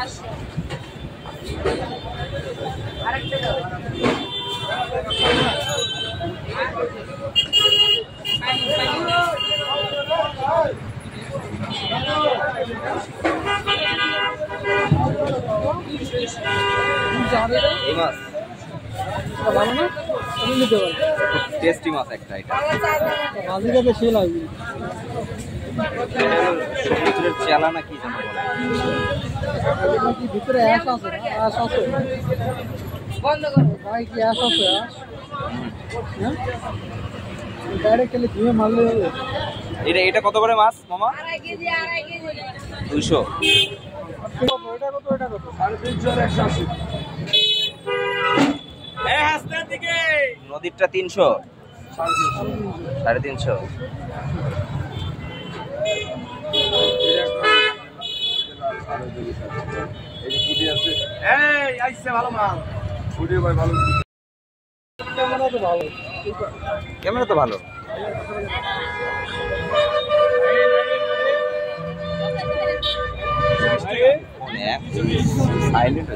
এই মাছ ভালো না? তুমি নিতে পারো। টেস্টি মাছ একটা এটা। ভাজিটা বেশি লাগবে। সমুদ্রের চেলা না কি যেন বলে। কি ভিতরে অ্যাশ আছে না? অ্যাশ আছে। বন্ধ করো। ভাই কি অ্যাশ আছে? হ্যাঁ? ডাইরেক্ট খেলে ধুয়ে মারলে হবে। এটা কত করে মাছ মামা? 2.5 কেজি 200। এটা কত? 350 আর 180। নদীরটা 300, 350। ক্যামেরা তো ভালো। সাইলেন্ট